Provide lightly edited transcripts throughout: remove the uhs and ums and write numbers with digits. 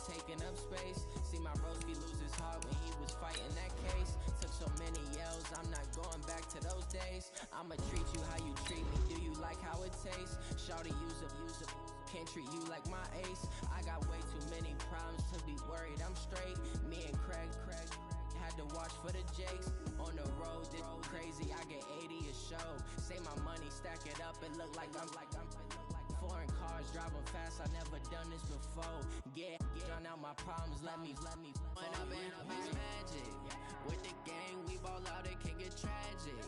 taking up space. See my broski lose his heart when he was fighting that case. Took so many yells, I'm not going back to those days. I'ma treat you how you treat me, do you like how it tastes? Shawty use up, can't treat you like my ace. I got way too many problems to be worried, I'm straight. Me and Craig had to watch for the Jakes. On the road, it's crazy, I get 80 a show. Say my money, stack it up, it look like I'm foreign cars, driving fast, I never done this before. Get out my problems, let me When I been up is magic. With the gang, we ball out, it can get tragic.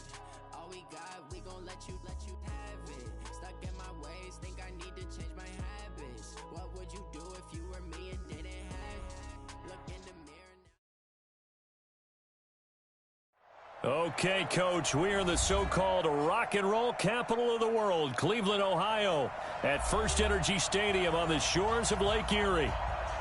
All we got, we gon' let you have it. Stuck in my ways, think I need to change my habits. What would you do if you were me and didn't have it? Look in the mirror now. Okay, Coach, we are in the so-called rock and roll capital of the world, Cleveland, Ohio, at First Energy Stadium on the shores of Lake Erie.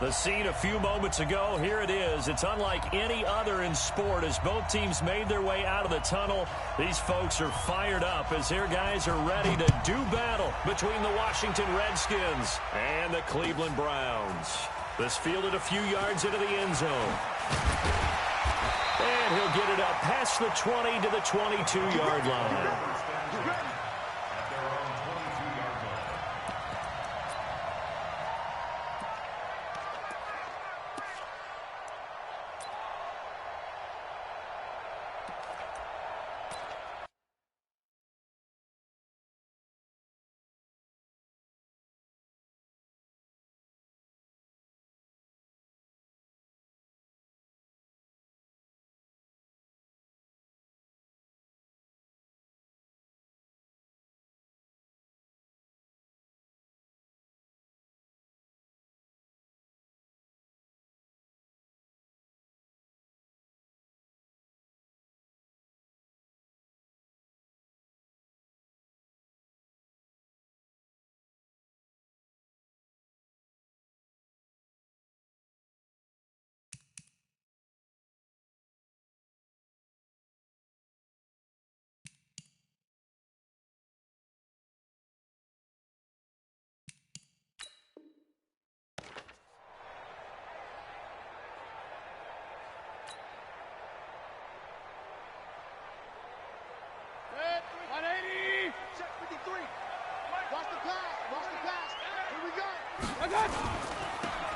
The scene a few moments ago, here it is. It's unlike any other in sport as both teams made their way out of the tunnel. These folks are fired up as their guys are ready to do battle between the Washington Redskins and the Cleveland Browns. This fielded a few yards into the end zone. And he'll get it up past the 20 to the 22-yard line.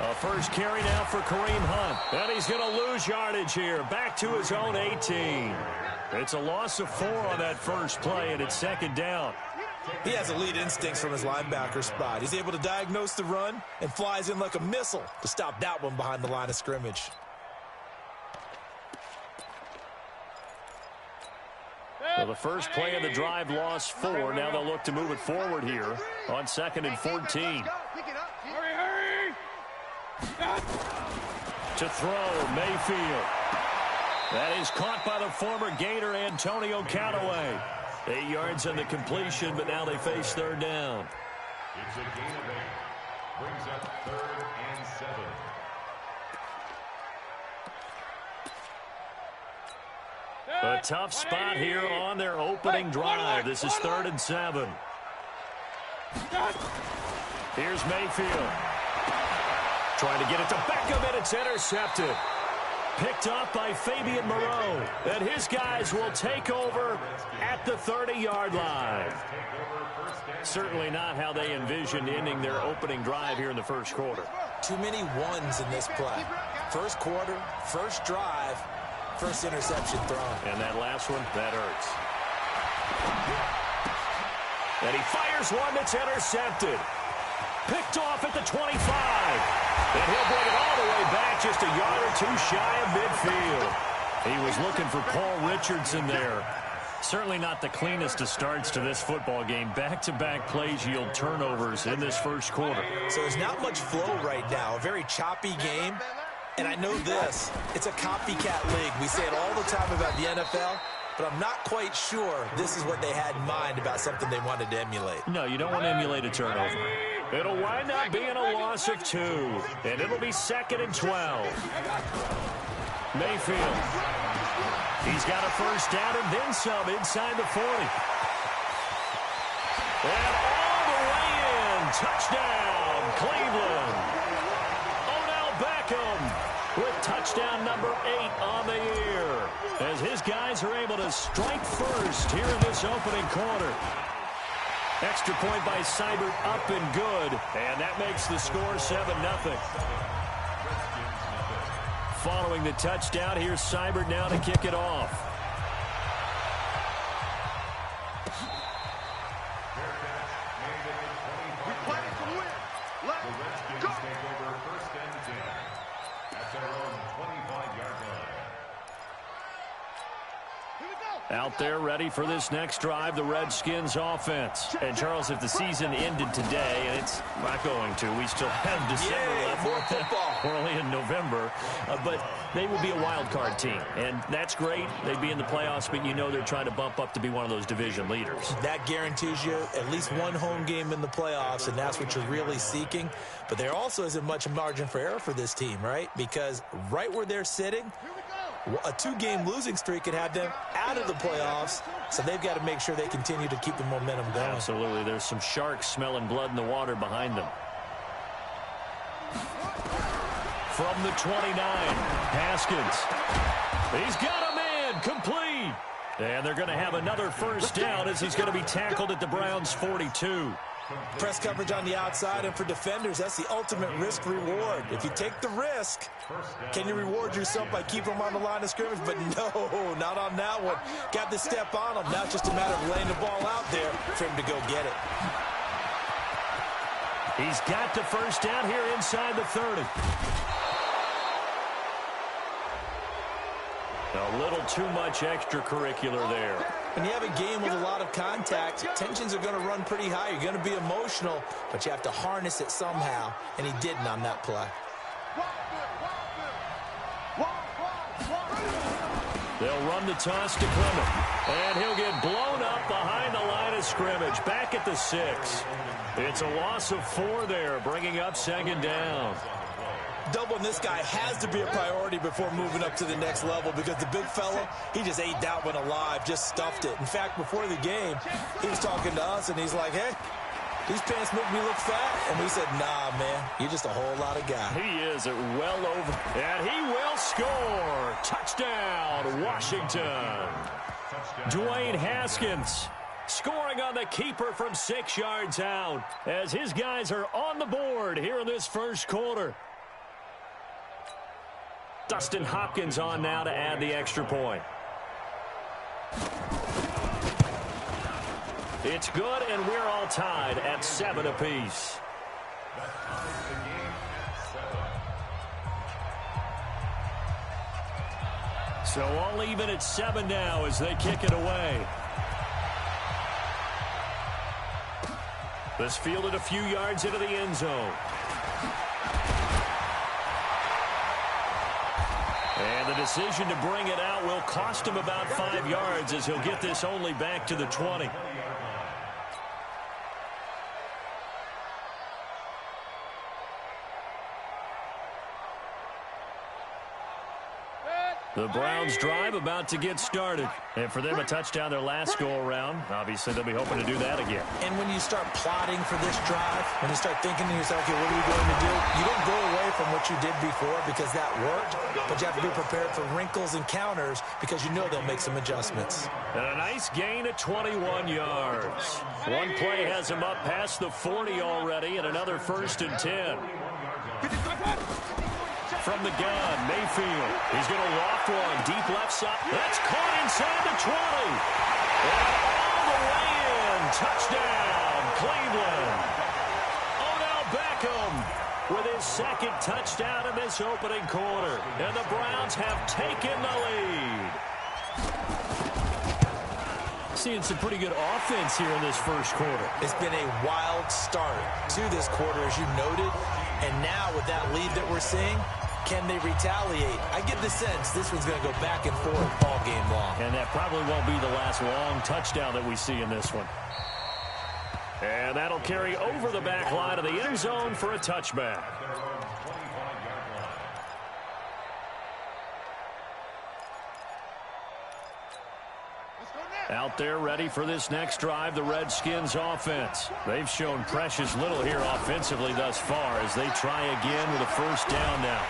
A first carry now for Kareem Hunt. And he's going to lose yardage here. Back to his own 18. It's a loss of 4 on that first play, and it's second down. He has elite instincts from his linebacker spot. He's able to diagnose the run and flies in like a missile to stop that one behind the line of scrimmage. Well, the first play of the drive lost 4. Now they'll look to move it forward here on 2nd and 14. To throw, Mayfield. That is caught by the former Gator Antonio Callaway. 8 yards on the completion, but now they face third down. It's a gain of 8. Brings up 3rd and 7. A tough spot here on their opening drive. This is 3rd and 7. Here's Mayfield. Trying to get it to Beckham, and it's intercepted. Picked up by Fabian Moreau. And his guys will take over at the 30-yard line. Certainly not how they envisioned ending their opening drive here in the first quarter. Too many ones in this play. First quarter, first drive, first interception thrown. And that last one, that hurts. And he fires one that's intercepted. Picked off at the 25. And he'll bring it all the way back just a yard or 2 shy of midfield. He was looking for Paul Richardson there. Certainly not the cleanest of starts to this football game. Back-to-back plays yield turnovers in this first quarter. So there's not much flow right now. A very choppy game. And I know this. It's a copycat league. We say it all the time about the NFL. But I'm not quite sure this is what they had in mind about something they wanted to emulate. No, you don't want to emulate a turnover. It'll wind up being a loss of 2. And it'll be 2nd and 12. Mayfield. He's got a first down and then some inside the 40. And all the way in. Touchdown, Cleveland. Odell Beckham touchdown number 8 on the year, as his guys are able to strike first here in this opening quarter. Extra point by Seibert, up and good, and that makes the score 7-0. Following the touchdown, here's Seibert now to kick it off. Out there ready for this next drive, the Redskins offense. And, Charles, if the season ended today, and it's not going to, we still have December left. More football. We're only in November. But they would be a wild card team. And that's great. They'd be in the playoffs, but you know they're trying to bump up to be one of those division leaders. That guarantees you at least one home game in the playoffs, and that's what you're really seeking. But there also isn't much margin for error for this team, right? Because right where they're sitting, a 2-game losing streak could have them out of the playoffs, so they've got to make sure they continue to keep the momentum going. Absolutely. There's some sharks smelling blood in the water behind them. From the 29, Haskins. He's got a man, complete. And they're going to have another first down as he's going to be tackled at the Browns' 42. Press coverage on the outside, and for defenders, that's the ultimate risk-reward. If you take the risk, can you reward yourself by keeping them on the line of scrimmage? But no, not on that one. Got to step on them. Now it's just a matter of laying the ball out there for him to go get it. He's got the first down here inside the 30. A little too much extracurricular there. When you have a game with a lot of contact, tensions are going to run pretty high. You're going to be emotional, but you have to harness it somehow, and he didn't on that play. They'll run the toss to Clement, and he'll get blown up behind the line of scrimmage, back at the 6. It's a loss of 4 there, bringing up second down. Doubling this guy has to be a priority before moving up to the next level, because the big fella, he just ate that one alive, just stuffed it. In fact, before the game, he was talking to us, and he's like, hey, these pants make me look fat. And we said, nah, man, you're just a whole lot of guy. He is well over, and he will score. Touchdown, Washington. Dwayne Haskins scoring on the keeper from 6 yards out, as his guys are on the board here in this first quarter. Dustin Hopkins on now to add the extra point. It's good, and we're all tied at 7 apiece. So all even at 7 now as they kick it away. This fielded a few yards into the end zone. And the decision to bring it out will cost him about 5 yards, as he'll get this only back to the 20. The Browns drive about to get started. And for them, a touchdown their last go-around. Obviously, they'll be hoping to do that again. And when you start plotting for this drive, when you start thinking to yourself, okay, what are we going to do? You don't go away from what you did before because that worked, but you have to be prepared for wrinkles and counters because you know they'll make some adjustments. And a nice gain at 21 yards. One play has him up past the 40 already, and another 1st and 10. From the gun, Mayfield. He's going to loft one deep left side. That's caught inside the 20. And all the way in. Touchdown, Cleveland. Odell Beckham with his 2nd touchdown in this opening quarter. And the Browns have taken the lead. Seeing some pretty good offense here in this first quarter. It's been a wild start to this quarter, as you noted. And now with that lead that we're seeing, can they retaliate? I get the sense this one's going to go back and forth all game long. And that probably won't be the last long touchdown that we see in this one. And that'll carry over the back line of the end zone for a touchback. Let's go now. Out there ready for this next drive, the Redskins offense. They've shown precious little here offensively thus far as they try again with a first down now.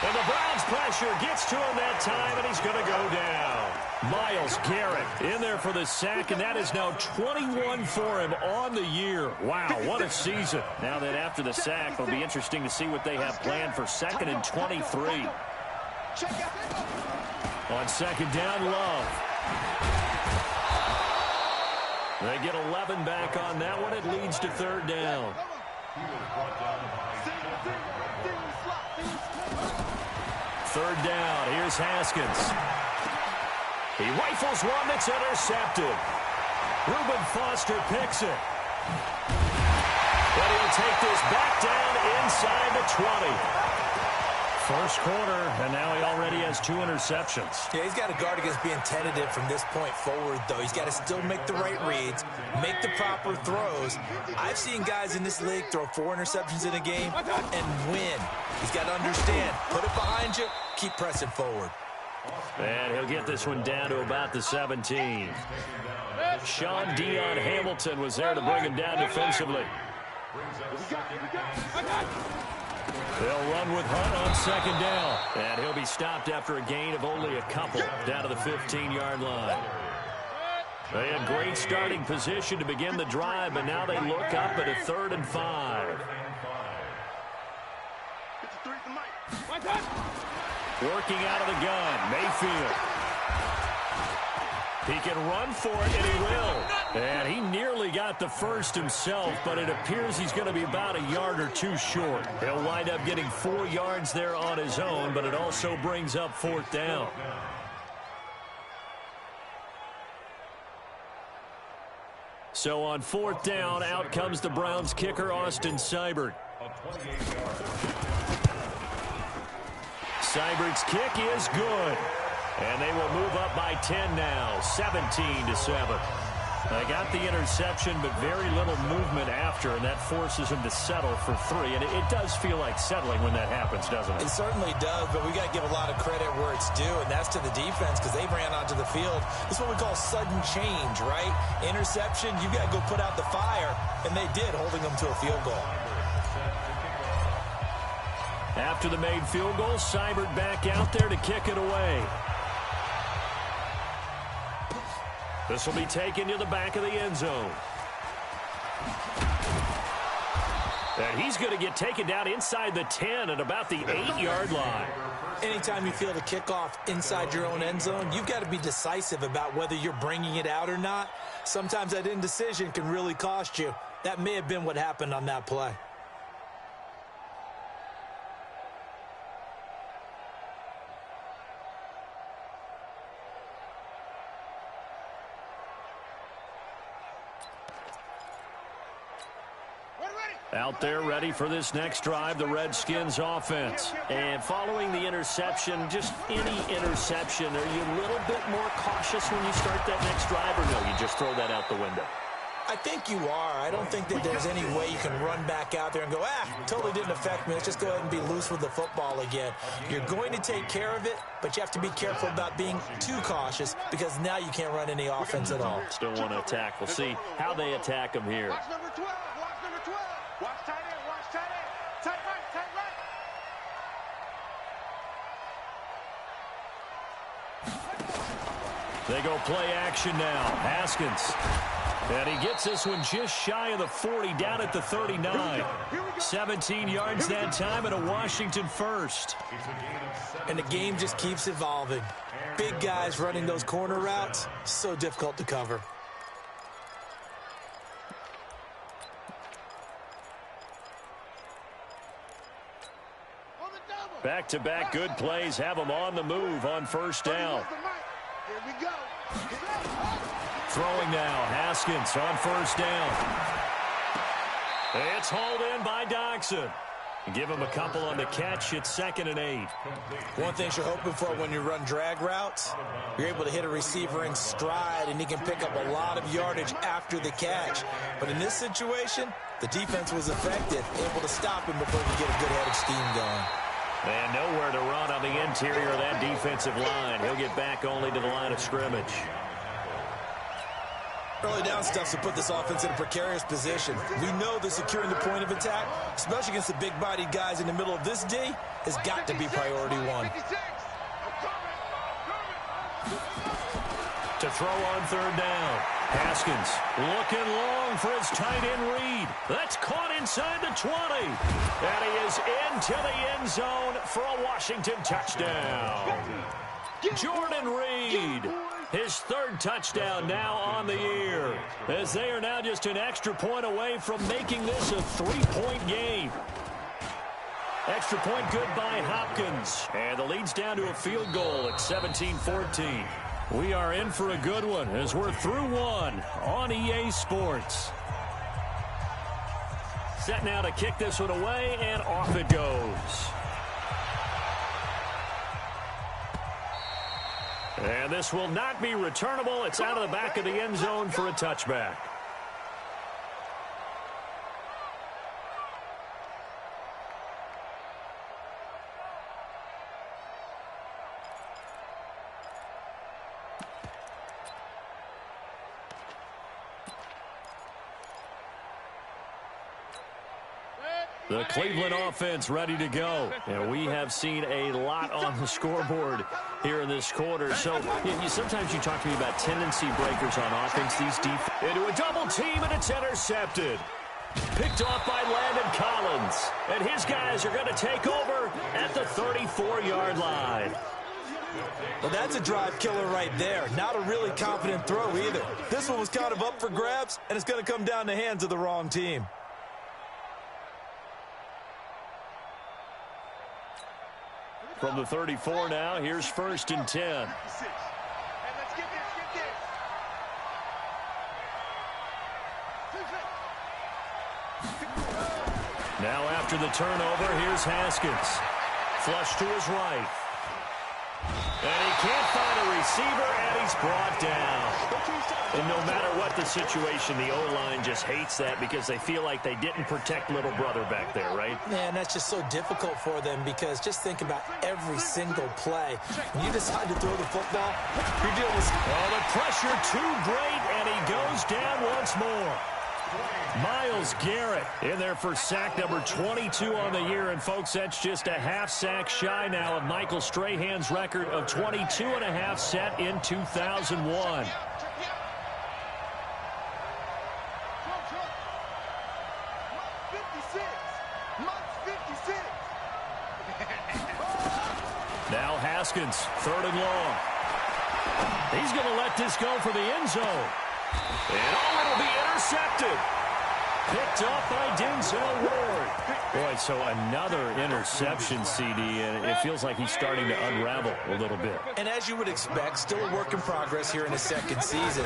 And the Browns pressure gets to him that time, and he's going to go down. Myles Garrett in there for the sack, and that is now 21 for him on the year. Wow, what a season. Now that after the sack, it'll be interesting to see what they have planned for 2nd and 23. On second down, Love. They get 11 back on that one. It leads to 3rd down. Third down. Here's Haskins. He rifles one that's intercepted. Reuben Foster picks it. But he'll take this back down inside the 20. First quarter, and now he already has 2 interceptions. Yeah, he's got to guard against being tentative from this point forward, though. He's got to still make the right reads, make the proper throws. I've seen guys in this league throw 4 interceptions in a game and win. He's got to understand, put it behind you, keep pressing forward. And he'll get this one down to about the 17. Sean Dion Hamilton was there to bring him down defensively. They'll run with Hunt on second down. And he'll be stopped after a gain of only a couple down to the 15-yard line. They had great starting position to begin the drive, but now they look up at a 3rd and 5. Working out of the gun, Mayfield. He can run for it, and he will. And he nearly got the first himself, but it appears he's going to be about a yard or 2 short. He'll wind up getting 4 yards there on his own, but it also brings up 4th down. So on 4th down, out comes the Browns kicker, Austin Seibert. Seibert's kick is good. And they will move up by 10 now, 17-7. They got the interception, but very little movement after, and that forces him to settle for 3. And it does feel like settling when that happens, doesn't it? It certainly does, but we got to give a lot of credit where it's due, and that's to the defense because they ran onto the field. This is what we call sudden change, right? Interception, you got to go put out the fire, and they did, holding them to a field goal. After the made field goal, Seibert back out there to kick it away. This will be taken to the back of the end zone. And he's going to get taken down inside the 10 at about the 8-yard line. Anytime you feel the kickoff inside your own end zone, you've got to be decisive about whether you're bringing it out or not. Sometimes that indecision can really cost you. That may have been what happened on that play. Out there ready for this next drive, the Redskins offense. And following the interception, just any interception, are you a little bit more cautious when you start that next drive, or no, you just throw that out the window? I think you are. I don't think that there's any way you can run back out there and go, totally didn't affect me. Let's just go ahead and be loose with the football again. You're going to take care of it, but you have to be careful about being too cautious because now you can't run any offense at all. Still want to attack. We'll see how they attack them here. Watch number 12. Watch number 12. Watch tight end. Watch tight end. Tight right. Tight right. They go play action now. Haskins. And he gets this one just shy of the 40, down at the 39. 17 yards that time and a Washington first. And the game just keeps evolving. Big guys running those corner routes, so difficult to cover. Back-to-back good plays have them on the move on first down. Here we go. Throwing now, Haskins on first down. It's hauled in by Doxson. Give him a couple on the catch. It's 2nd and 8. One thing you're hoping for when you run drag routes, you're able to hit a receiver in stride, and he can pick up a lot of yardage after the catch. But in this situation, the defense was effective, able to stop him before he could get a good head of steam going. And nowhere to run on the interior of that defensive line. He'll get back only to the line of scrimmage. Early down stuff to put this offense in a precarious position. We know that securing the point of attack, especially against the big-bodied guys in the middle of this D, has got to be priority one. To throw on third down. Haskins looking long for his tight end read. That's caught inside the 20. And he is into the end zone for a Washington touchdown. Jordan Reed, his third touchdown now on the year, as they are now just an extra point away from making this a three-point game. Extra point good by Hopkins. And the lead's down to a field goal at 17-14. We are in for a good one as we're through one on EA Sports. Set now to kick this one away, and off it goes. And this will not be returnable. It's out of the back of the end zone for a touchback. The Cleveland offense ready to go. And we have seen a lot on the scoreboard here in this quarter. So sometimes you talk to me about tendency breakers on offense. These into a double team, and it's intercepted. Picked off by Landon Collins. And his guys are going to take over at the 34-yard line. Well, that's a drive killer right there. Not a really confident throw either. This one was kind of up for grabs, and it's going to come down the hands of the wrong team. From the 34 now, here's 1st and 10. Now after the turnover, here's Haskins. Flush to his right. And he can't find a receiver, and he's brought down. And no matter what the situation, the O-line just hates that because they feel like they didn't protect little brother back there, right? Man, that's just so difficult for them because just think about every single play. When you decide to throw the football, you're dealing with... Oh, the pressure too great, and he goes down once more. Myles Garrett in there for sack number 22 on the year. And, folks, that's just a half sack shy now of Michael Strahan's record of 22.5 set in 2001. Now Haskins, 3rd and long. He's going to let this go for the end zone. And it'll be intercepted. Picked up by Denzel Ward. Boy, so another interception, CD, and it feels like he's starting to unravel a little bit. And as you would expect, still a work in progress here in his second season.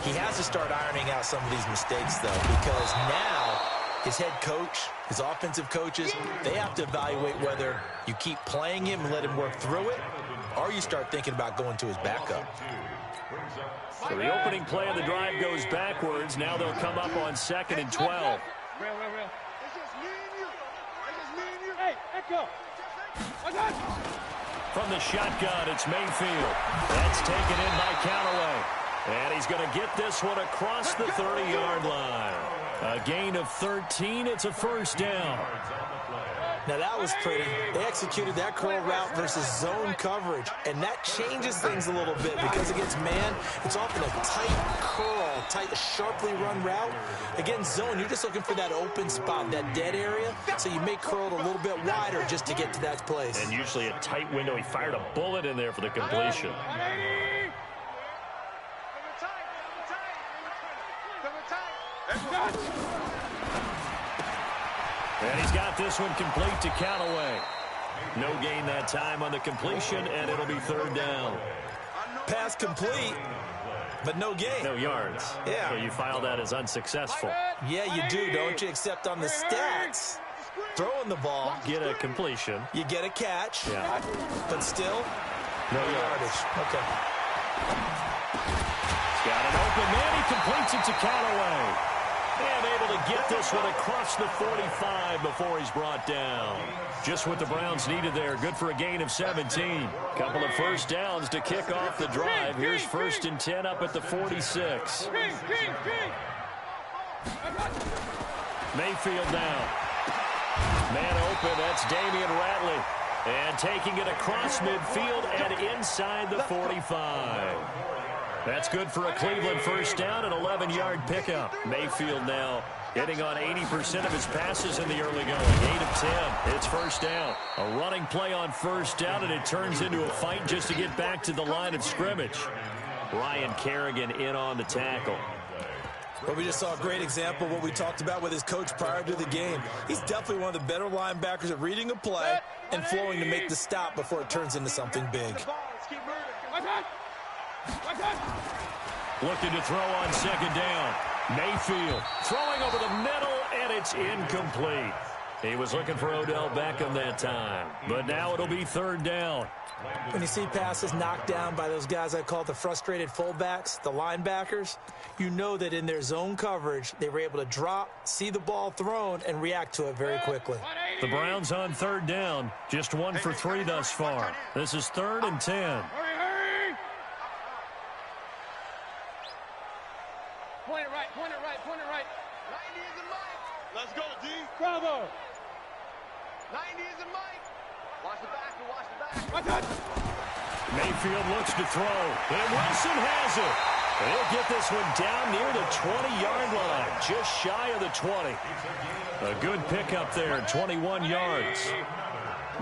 He has to start ironing out some of these mistakes, though, because now his head coach, his offensive coaches, they have to evaluate whether you keep playing him and let him work through it, or you start thinking about going to his backup. So the opening play of the drive goes backwards. Now they'll come up on 2nd and 12. From the shotgun, it's Mayfield. That's taken in by Callaway. And he's going to get this one across the 30-yard line. A gain of 13. It's a 1st down. Now, that was pretty. They executed that curl route versus zone coverage, and that changes things a little bit because against man, it's often a tight curl, tight, sharply run route. Against zone, you're just looking for that open spot, that dead area, so you may curl it a little bit wider just to get to that place. And usually a tight window. He fired a bullet in there for the completion. And he's got this one complete to Callaway. No gain that time on the completion, and it'll be 3rd down. Pass complete, but no gain. No yards. Yeah. So you file that as unsuccessful. Yeah, you do, don't you? Except on the stats, throwing the ball. Get a completion. You get a catch. Yeah. But still, no yardage. Okay. He's got an open man. He completes it to Callaway. And able to get this one across the 45 before he's brought down. Just what the Browns needed there. Good for a gain of 17. Couple of first downs to kick off the drive. Here's 1st and 10 up at the 46. Mayfield down. Man open, that's Damian Ratley. And taking it across midfield and inside the 45. That's good for a Cleveland first down, an 11-yard pickup. Mayfield now hitting on 80% of his passes in the early going. 8 of 10. It's first down. A running play on first down, and it turns into a fight just to get back to the line of scrimmage. Ryan Kerrigan in on the tackle. Well, we just saw a great example of what we talked about with his coach prior to the game. He's definitely one of the better linebackers at reading a play and flowing to make the stop before it turns into something big. Looking to throw on second down. Mayfield throwing over the middle, and it's incomplete. He was looking for Odell Beckham that time, but now it'll be third down. When you see passes knocked down by those guys I call the frustrated fullbacks, the linebackers, you know that in their zone coverage, they were able to drop, see the ball thrown, and react to it very quickly. The Browns on third down, just 1 for 3 thus far. This is 3rd and 10. Point it right. 90 is the mic. Let's go, D. Bravo. 90 is the mic. Watch the back. Mayfield looks to throw, and Wilson has it. He'll get this one down near the 20-yard line, just shy of the 20. A good pickup there, 21 yards.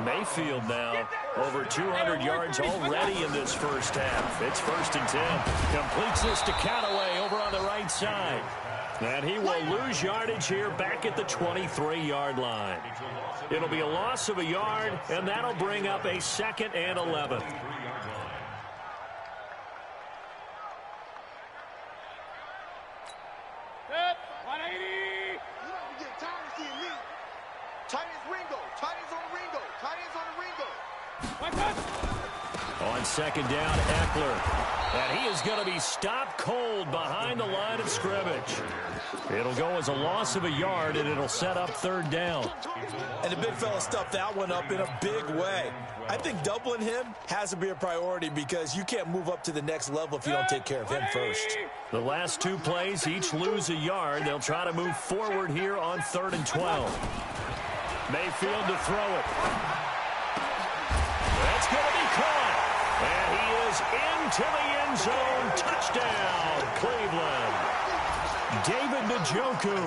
Mayfield now over 200 yards already in this first half. It's 1st and 10. Completes this to Callaway over on the right side. And he will lose yardage here back at the 23-yard line. It'll be a loss of a yard, and that'll bring up a 2nd and 11. On second down, Eckler. And he is going to be stopped cold behind the line of scrimmage. It'll go as a loss of a yard, and it'll set up third down. And the big fella stuffed that one up in a big way. I think doubling him has to be a priority because you can't move up to the next level if you don't take care of him first. The last 2 plays each lose a yard. They'll try to move forward here on 3rd and 12. Mayfield to throw it. That's going to be caught. And he is into the end zone. Touchdown, Cleveland. David Njoku,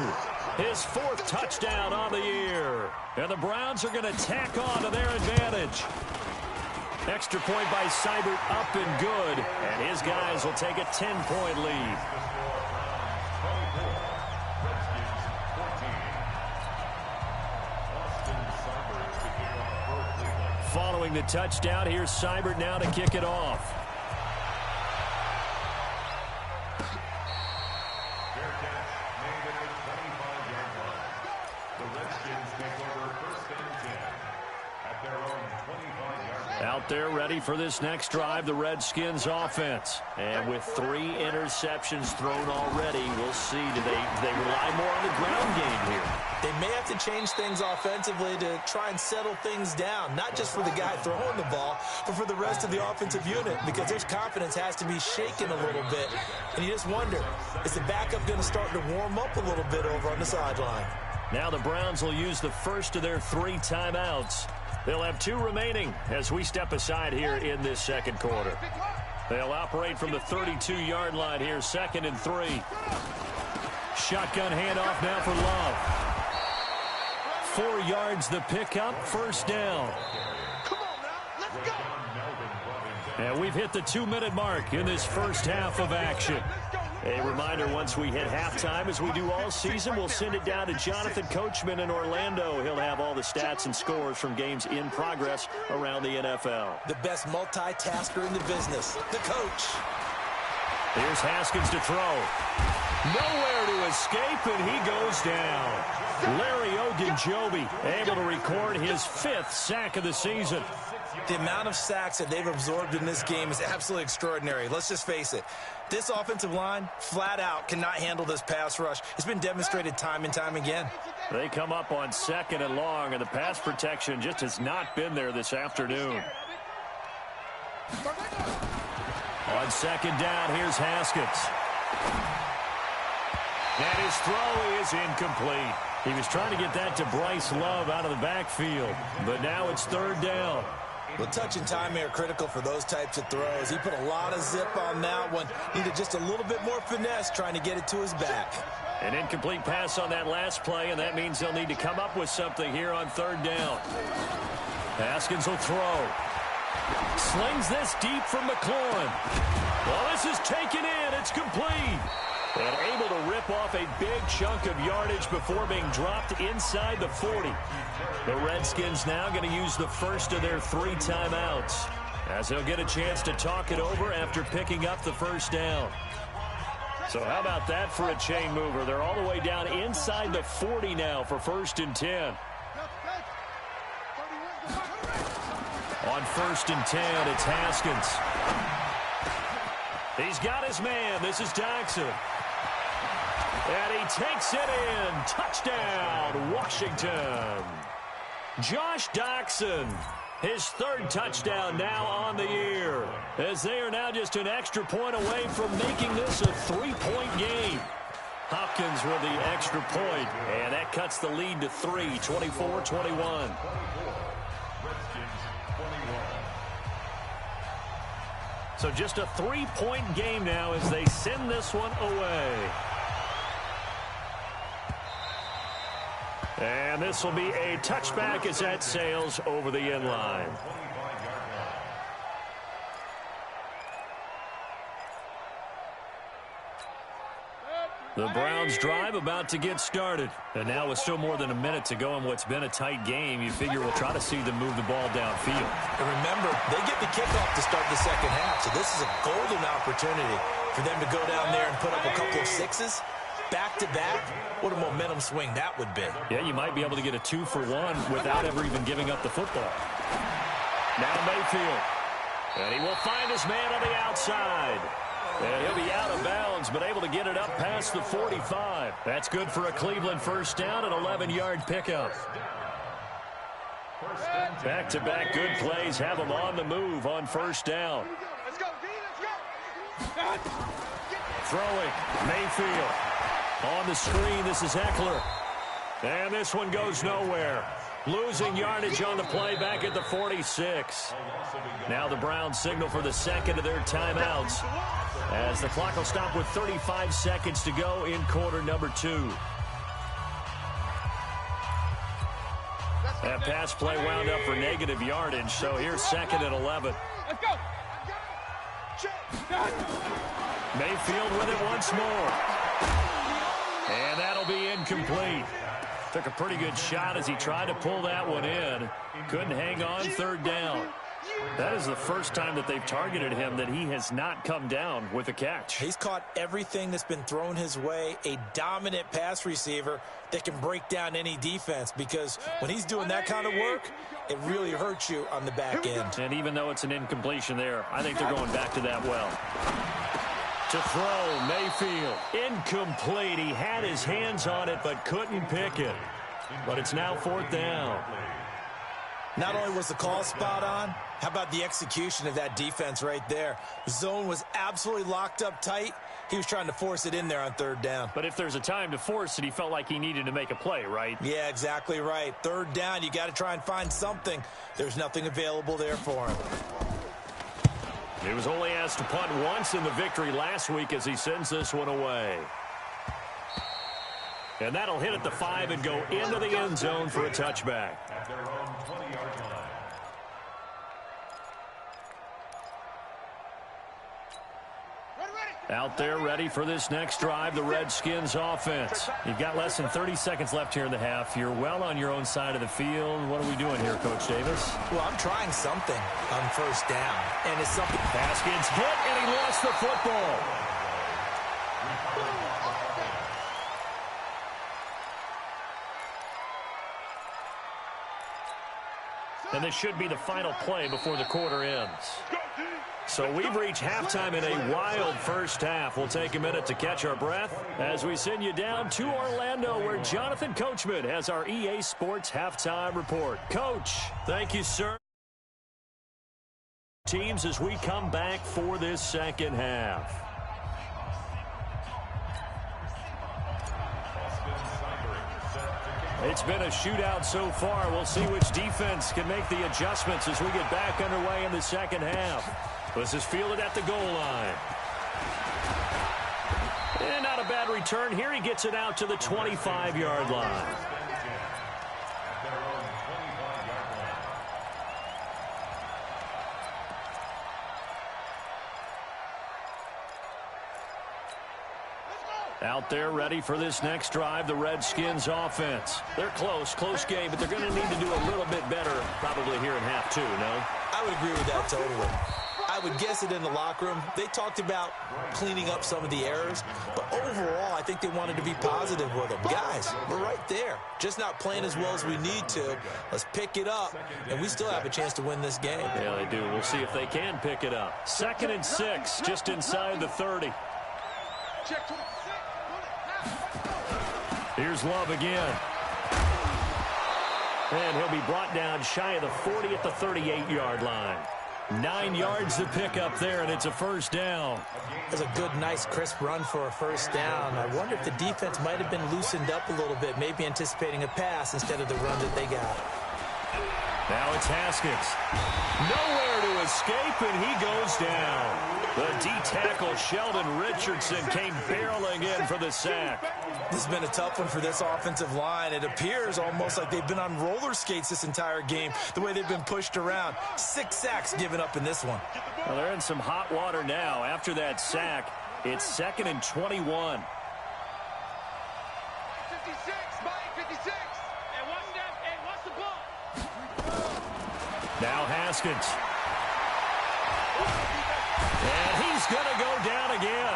his 4th touchdown on the year. And the Browns are going to tack on to their advantage. Extra point by Seibert up and good. And his guys will take a 10-point lead. Following the touchdown, here's Seibert now to kick it off. Out there ready for this next drive, the Redskins offense. And with 3 interceptions thrown already, we'll see. Do they rely more on the ground game here? They may have to change things offensively to try and settle things down, not just for the guy throwing the ball, but for the rest of the offensive unit, because their confidence has to be shaken a little bit. And you just wonder, is the backup going to start to warm up a little bit over on the sideline? Now the Browns will use the first of their 3 timeouts. They'll have 2 remaining as we step aside here in this second quarter. They'll operate from the 32-yard line here, 2nd and 3. Shotgun handoff now for Love. 4 yards the pickup, first down. Come on now, let's go. And we've hit the 2-minute mark in this first half of action. A reminder, once we hit halftime, as we do all season, we'll send it down to Jonathan Coachman in Orlando. He'll have all the stats and scores from games in progress around the NFL. The best multitasker in the business, the coach. Here's Haskins to throw. Nowhere to escape, and he goes down. Larry Ogunjobi able to record his 5th sack of the season. The amount of sacks that they've absorbed in this game is absolutely extraordinary. Let's just face it. This offensive line, flat out, cannot handle this pass rush. It's been demonstrated time and time again. They come up on 2nd and long, and the pass protection just has not been there this afternoon. On 2nd down, here's Haskins. And his throw is incomplete. He was trying to get that to Bryce Love out of the backfield, but now it's 3rd down. Well, touch and timing are critical for those types of throws. He put a lot of zip on that one. Needed just a little bit more finesse trying to get it to his back. An incomplete pass on that last play, and that means they'll need to come up with something here on 3rd down. Haskins will throw. Slings this deep from McLaurin. Well, this is taken in. It's complete. And able to rip off a big chunk of yardage before being dropped inside the 40. The Redskins now going to use the first of their 3 timeouts, as they'll get a chance to talk it over after picking up the 1st down. So how about that for a chain mover? They're all the way down inside the 40 now for 1st and 10. On 1st and 10, it's Haskins. He's got his man. This is Doxson. And he takes it in. Touchdown, Washington. Josh Doxson, his 3rd touchdown now on the year, as they are now just an extra point away from making this a 3-point game. Hopkins with the extra point, and that cuts the lead to 3, 24-21. So just a 3-point game now as they send this one away. And this will be a touchback as that sails over the end line. The Browns drive about to get started. And now with still more than a minute to go in what's been a tight game, you figure we'll try to see them move the ball downfield. And remember, they get the kickoff to start the 2nd half, so this is a golden opportunity for them to go down there and put up a couple of 6s. Back-to-back, what a momentum swing that would be. Yeah, you might be able to get a 2-for-1 without ever even giving up the football. Now Mayfield. And he will find his man on the outside. And he'll be out of bounds, but able to get it up past the 45. That's good for a Cleveland 1st down and 11-yard pickup. Back-to-back good plays have them on the move on 1st down. Let's go, D, let's go. Throwing, Mayfield. On the screen, this is Eckler. And this one goes nowhere. Losing yardage on the play back at the 46. Now the Browns signal for the 2nd of their timeouts, as the clock will stop with 35 seconds to go in quarter number 2. That pass play wound up for negative yardage, so here's 2nd and 11. Let's go. Mayfield with it once more. And that'll be incomplete. Took a pretty good shot as he tried to pull that one in. Couldn't hang on 3rd down. That is the first time that they've targeted him that he has not come down with a catch. He's caught everything that's been thrown his way. A dominant pass receiver that can break down any defense, because when he's doing that kind of work, it really hurts you on the back end. And even though it's an incompletion there, I think they're going back to that well. To throw, Mayfield. Incomplete. He had his hands on it but couldn't pick it. But it's now 4th down. Not only was the call spot on, how about the execution of that defense right there? Zone was absolutely locked up tight. He was trying to force it in there on 3rd down. But if there's a time to force it, he felt like he needed to make a play, right? Yeah, exactly right. 3rd down, you got to try and find something. There's nothing available there for him. He was only asked to punt once in the victory last week as he sends this one away. And that'll hit at the 5 and go into the end zone for a touchback. Out there ready for this next drive, the Redskins offense. You've got less than 30 seconds left here in the half. You're well on your own side of the field. What are we doing here, Coach Davis? Well, I'm trying something on 1st down, and it's something. Haskins hit, and he lost the football. And this should be the final play before the quarter ends. So we've reached halftime in a wild first half. We'll take a minute to catch our breath as we send you down to Orlando, where Jonathan Coachman has our EA Sports halftime report. Coach, thank you, sir. Teams as we come back for this second half. It's been a shootout so far. We'll see which defense can make the adjustments as we get back underway in the second half. This is fielded at the goal line. And not a bad return here. He gets it out to the 25-yard line. Out there ready for this next drive, the Redskins offense. They're close game, but they're going to need to do a little bit better probably here in half two, no? I would agree with that totally. I would guess it in the locker room. They talked about cleaning up some of the errors, but overall, I think they wanted to be positive with them. Guys, we're right there. Just not playing as well as we need to. Let's pick it up, and we still have a chance to win this game. Yeah, they do. We'll see if they can pick it up. 2nd and 6, just inside the 30. Here's Love again. And he'll be brought down shy of the 40 at the 38-yard line. 9 yards to pick up there, and it's a first down. That's a good, nice, crisp run for a first down. I wonder if the defense might have been loosened up a little bit, maybe anticipating a pass instead of the run that they got. Now it's Haskins. Nowhere to escape, and he goes down. The D-tackle Sheldon Richardson came barreling in for the sack. This has been a tough one for this offensive line. It appears almost like they've been on roller skates this entire game, the way they've been pushed around. 6 sacks given up in this one. Well, they're in some hot water now. After that sack, it's 2nd and 21. 56, Mike, 56. And what's the ball? Now Haskins. And he's going to go down again.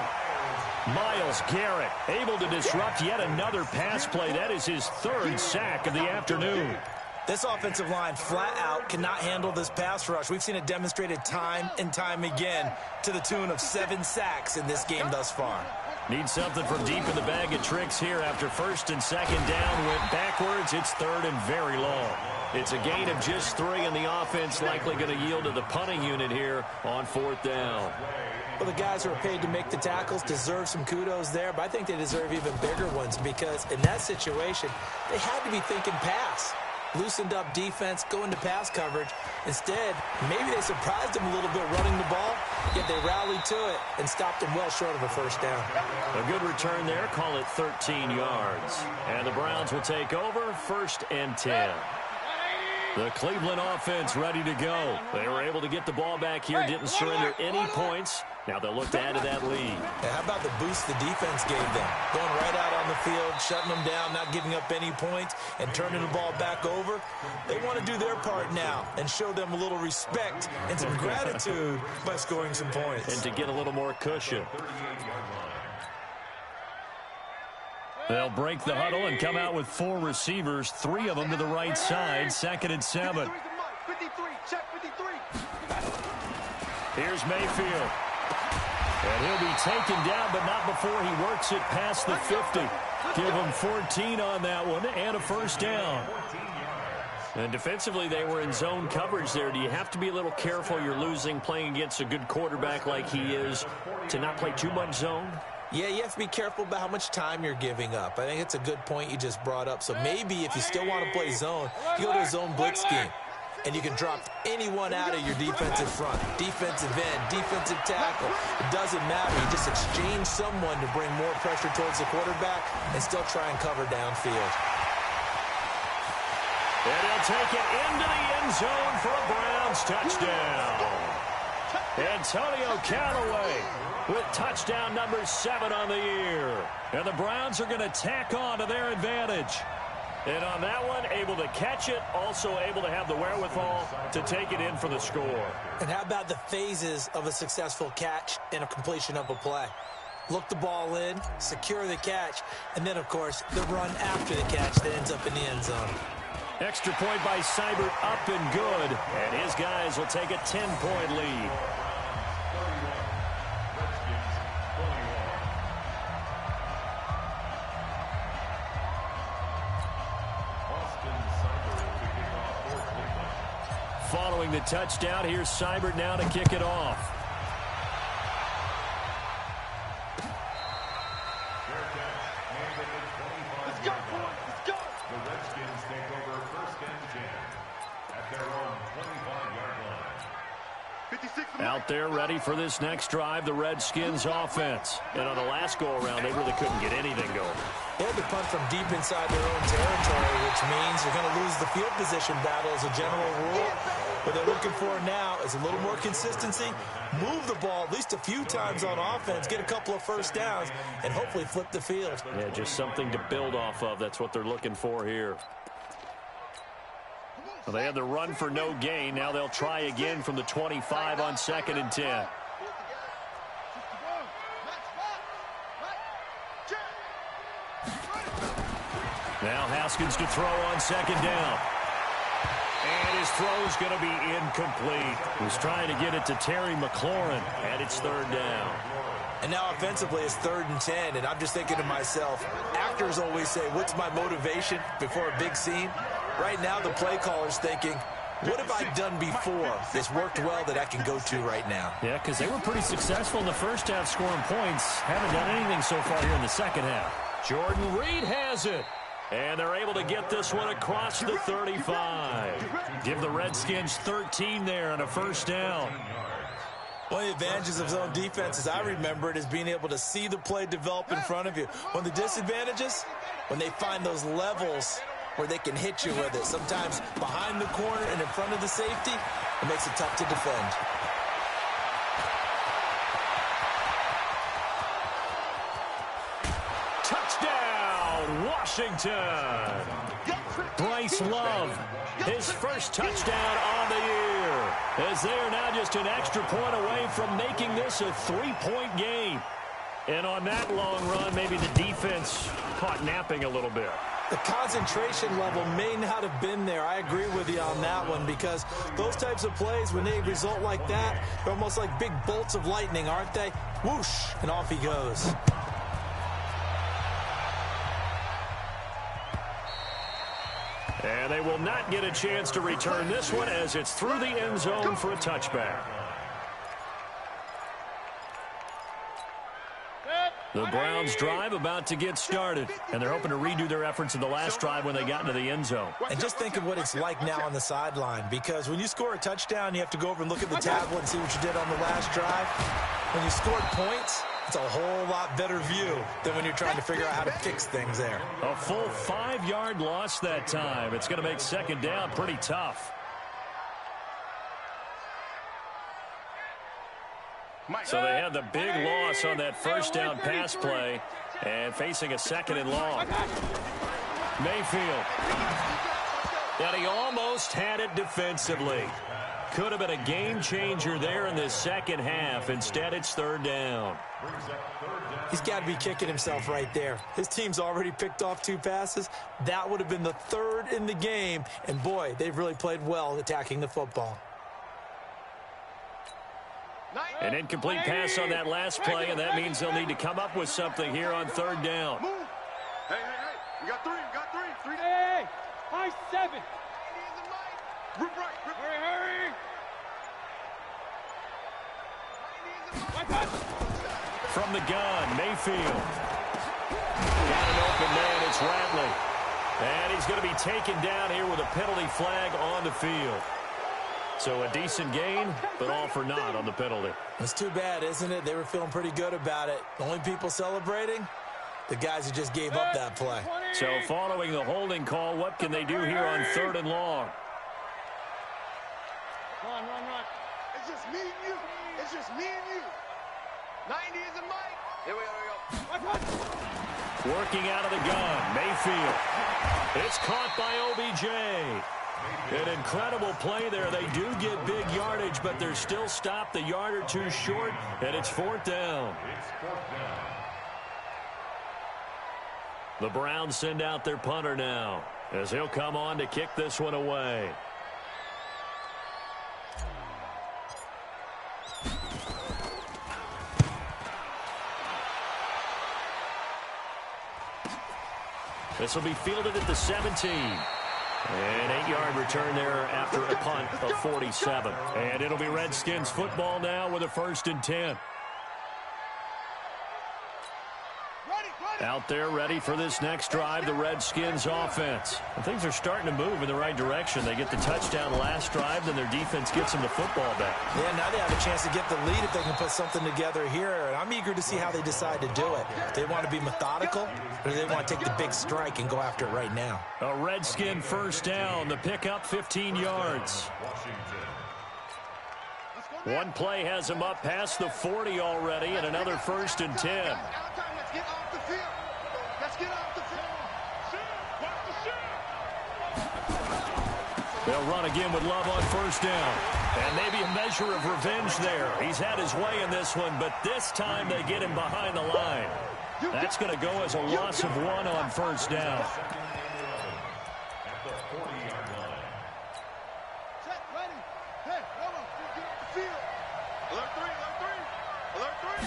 Myles Garrett able to disrupt yet another pass play. That is his 3rd sack of the afternoon. This offensive line flat out cannot handle this pass rush. We've seen it demonstrated time and time again to the tune of 7 sacks in this game thus far. Need something from deep in the bag of tricks here. After 1st and 2nd down went backwards. It's 3rd and very long. It's a gain of just 3, and the offense likely going to yield to the punting unit here on 4th down. Well, the guys who are paid to make the tackles deserve some kudos there, but I think they deserve even bigger ones because in that situation, they had to be thinking pass. Loosened up defense, going to pass coverage. Instead, maybe they surprised them a little bit running the ball, yet they rallied to it and stopped them well short of a first down. A good return there, call it 13 yards. And the Browns will take over, 1st and 10. The Cleveland offense ready to go. They were able to get the ball back here, didn't surrender any points. Now they'll look to add to that lead. And how about the boost the defense gave them? Going right out on the field, shutting them down, not giving up any points, and turning the ball back over. They want to do their part now and show them a little respect and some gratitude by scoring some points. And to get a little more cushion. They'll break the huddle and come out with 4 receivers, 3 of them to the right side, 2nd and 7. 53, check 53. Here's Mayfield. And he'll be taken down, but not before he works it past the 50. Give him 14 on that one and a first down. And defensively, they were in zone coverage there. Do you have to be a little careful? You're losing playing against a good quarterback like he is to not play too much zone? Yeah, you have to be careful about how much time you're giving up. I think it's a good point you just brought up. So maybe if you still want to play zone, you go to a zone blitz scheme. And you can drop anyone out of your defensive front. Defensive end, defensive tackle. It doesn't matter. You just exchange someone to bring more pressure towards the quarterback and still try and cover downfield. And he'll take it into the end zone for a Browns touchdown. Antonio Callaway with touchdown number 7 on the year. And the Browns are going to tack on to their advantage. And on that one, able to catch it, also able to have the wherewithal to take it in for the score. And how about the phases of a successful catch and a completion of a play? look the ball in, secure the catch, and then, of course, the run after the catch that ends up in the end zone. Extra point by Seibert, up and good. And his guys will take a 10-point lead. Following the touchdown, here's Seibert now to kick it off. Let's go, boys. Let's go. The Redskins take over first and 10 at their own 25-yard line. 56. Out there ready for this next drive, the Redskins offense. And on the last go-around, they really couldn't get anything going. They had to punt from deep inside their own territory, which means you're going to lose the field position battle as a general rule. What they're looking for now is a little more consistency, move the ball at least a few times on offense, get a couple of first downs, and hopefully flip the field. Yeah, just something to build off of. That's what they're looking for here. Well, they had the run for no gain. Now they'll try again from the 25 on 2nd and 10. Now Haskins to throw on 2nd down. And his throw's going to be incomplete. He's trying to get it to Terry McLaurin, and it's 3rd down. And now offensively it's 3rd and 10, and I'm just thinking to myself, actors always say, what's my motivation before a big scene? Right now the play caller's thinking, what have I done before that's worked well that I can go to right now? Yeah, because they were pretty successful in the first half scoring points. Haven't done anything so far here in the second half. Jordan Reed has it. And they're able to get this one across the 35. Give the Redskins 13 there on a first down. One of the advantages of zone defense, as I remember it, is being able to see the play develop in front of you. One of the disadvantages, when they find those levels where they can hit you with it, sometimes behind the corner and in front of the safety, it makes it tough to defend. Touchdown, Washington. Bryce Love, his first touchdown on the year, as they are now just an extra point away from making this a 3-point game. And on that long run, maybe the defense caught napping a little bit. The concentration level may not have been there. I agree with you on that one, because those types of plays, when they result like that, they're almost like big bolts of lightning, aren't they? Whoosh, and off he goes. And they will not get a chance to return this one as it's through the end zone for a touchback. The Browns drive about to get started, and they're hoping to redo their efforts in the last drive when they got into the end zone. And just think of what it's like now on the sideline, because when you score a touchdown, you have to go over and look at the tablet and see what you did on the last drive. When you scored points, it's a whole lot better view than when you're trying to figure out how to fix things there. A full 5-yard loss that time. It's going to make 2nd down pretty tough. So they had the big loss on that first down pass play, and facing a 2nd and long. Mayfield. And he almost had it defensively. Could have been a game changer there in the second half. Instead, it's 3rd down. He's got to be kicking himself right there. His team's already picked off 2 passes. That would have been the 3rd in the game. And, boy, they've really played well attacking the football. An incomplete pass on that last play, and that means they'll need to come up with something here on 3rd down. Move. Hey, we got 3, we got 3. Hey, high 7. Rip right, rip. Hurry. From the gun, Mayfield. Got an open man, it's Ratley. And he's going to be taken down here with a penalty flag on the field. So a decent gain, but all for naught on the penalty. It's too bad, isn't it? They were feeling pretty good about it. The only people celebrating, the guys who just gave up that play. So following the holding call, what can they do here on 3rd and long? Run. It's just me and you. It's just me and you. 90 is a mic. Here we go. Working out of the gun, Mayfield. It's caught by OBJ. An incredible play there. They do get big yardage yardage, but they're still stopped a yard or two short, and it's 4th down. It's 4th down. The Browns send out their punter now, as he'll come on to kick this one away. This will be fielded at the 17. An 8-yard return there after a punt of 47. And it'll be Redskins football now with a 1st and 10. Out there ready for this next drive, the Redskins offense. And things are starting to move in the right direction. They get the touchdown last drive, then their defense gets them the football back. Yeah, now they have a chance to get the lead if they can put something together here. And I'm eager to see how they decide to do it. Do they want to be methodical, or do they want to take the big strike and go after it right now? A Redskin 1st down, the pickup 15 yards. One play has him up past the 40 already, and another 1st and 10. They'll run again with Love on 1st down. And maybe a measure of revenge there. He's had his way in this one, but this time they get him behind the line. That's going to go as a loss of 1 on 1st down. At the 40-yard line. Check, ready. Hey, hold on. Get off the field. Alert 3, alert 3. Alert 3.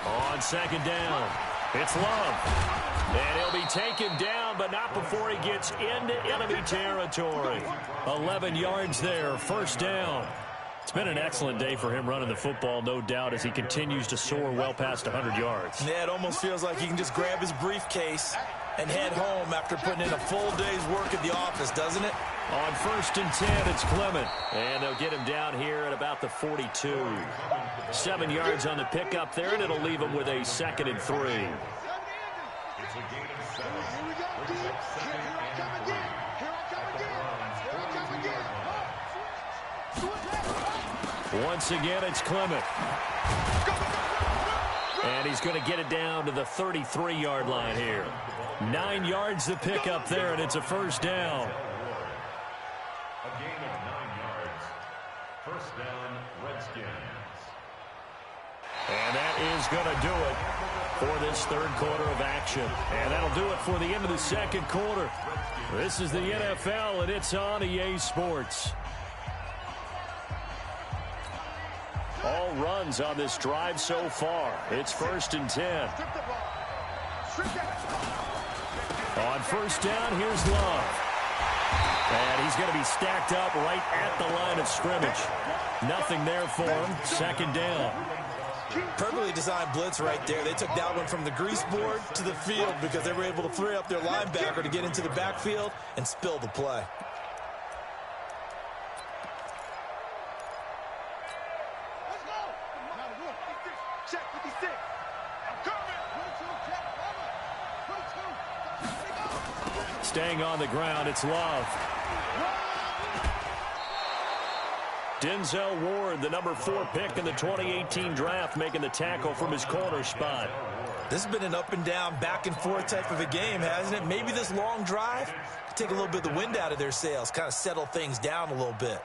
On 2nd down, it's Love. And he'll be taken down, but not before he gets into enemy territory. 11 yards there, 1st down. It's been an excellent day for him running the football, no doubt, as he continues to soar well past 100 yards. Yeah, it almost feels like he can just grab his briefcase and head home after putting in a full day's work at the office, doesn't it? On 1st and 10, it's Clement. And they'll get him down here at about the 42. 7 yards on the pickup there, and it'll leave him with a 2nd and 3. It's a gain of 7. Here we go, D. Here I come again. Here I come again. Here I come again. Once again, it's Clement. And he's going to get it down to the 33-yard line here. 9 yards the pickup there, and it's a 1st down. A gain of 9 yards. 1st down, Redskins. And that is going to do it for this 3rd quarter of action. And that'll do it for the end of the 2nd quarter. This is the NFL, and it's on EA Sports. All runs on this drive so far. It's 1st and 10. On 1st down, here's Love. And he's going to be stacked up right at the line of scrimmage. Nothing there for him. 2nd down. Perfectly designed blitz right there. They took that one from the grease board to the field because they were able to free up their linebacker to get into the backfield and spill the play. Let's go. Check 56. I'm coming. Staying on the ground, it's Love. Denzel Ward, the number 4 pick in the 2018 draft, making the tackle from his corner spot. This has been an up and down, back and forth type of a game, hasn't it? Maybe this long drive could take a little bit of the wind out of their sails, kind of settle things down a little bit.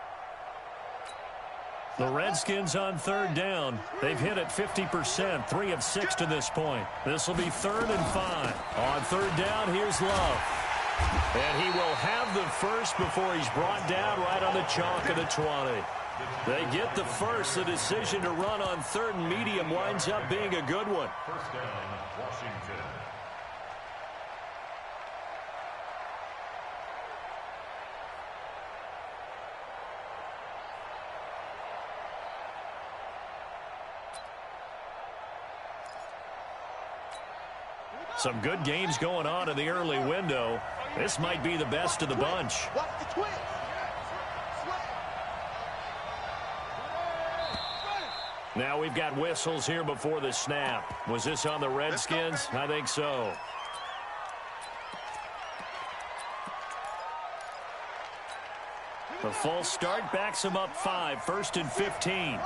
The Redskins on 3rd down. They've hit it 50%, 3 of 6 to this point. This will be 3rd and 5. On 3rd down, here's Love. And he will have the first before he's brought down right on the chalk of the 20. They get the first. The decision to run on 3rd and medium winds up being a good one. 1st down, Washington. Some good games going on in the early window. This might be the best of the bunch. Watch the twist. Now we've got whistles here before the snap. Was this on the Redskins? I think so. The false start backs him up 5, 1st and 15.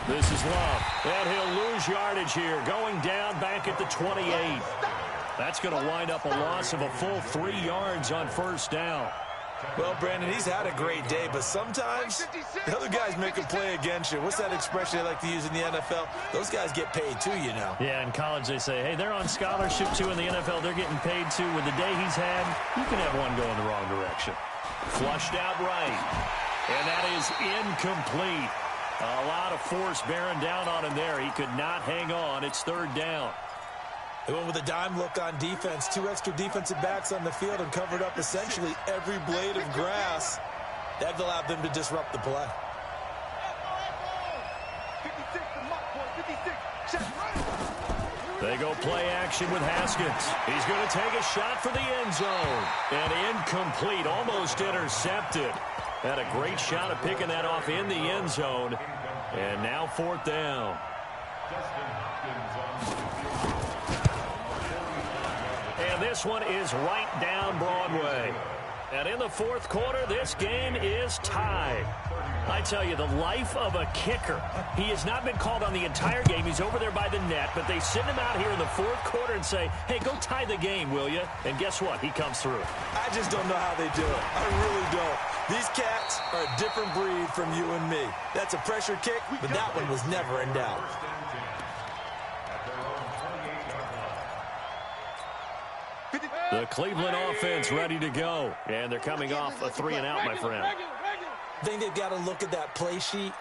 This is Love. And he'll lose yardage here, going down back at the 28. That's going to wind up a loss of a full 3 yards on 1st down. Well, Brandon, he's had a great day, but sometimes the other guys make a play against you. What's that expression they like to use in the NFL? Those guys get paid too, you know. Yeah, in college they say, hey, they're on scholarship too. In the NFL, they're getting paid too. With the day he's had, you can have one going the wrong direction. Flushed out right, and that is incomplete. A lot of force bearing down on him there. He could not hang on. It's third down. They went with a dime look on defense. 2 extra defensive backs on the field and covered up essentially every blade of grass. That allowed them to disrupt the play. They go play action with Haskins. He's going to take a shot for the end zone. And incomplete, almost intercepted. Had a great shot at picking that off in the end zone. And now fourth down. And this one is right down Broadway. And in the fourth quarter, this game is tied. I tell you, the life of a kicker. He has not been called on the entire game. He's over there by the net, but they send him out here in the fourth quarter and say, hey, go tie the game, will you? And guess what? He comes through. I just don't know how they do it. I really don't. These cats are a different breed from you and me. That's a pressure kick, but that one was never in doubt. The Cleveland offense ready to go. And they're coming off a 3-and-out, my friend. I think they've got to look at that play sheet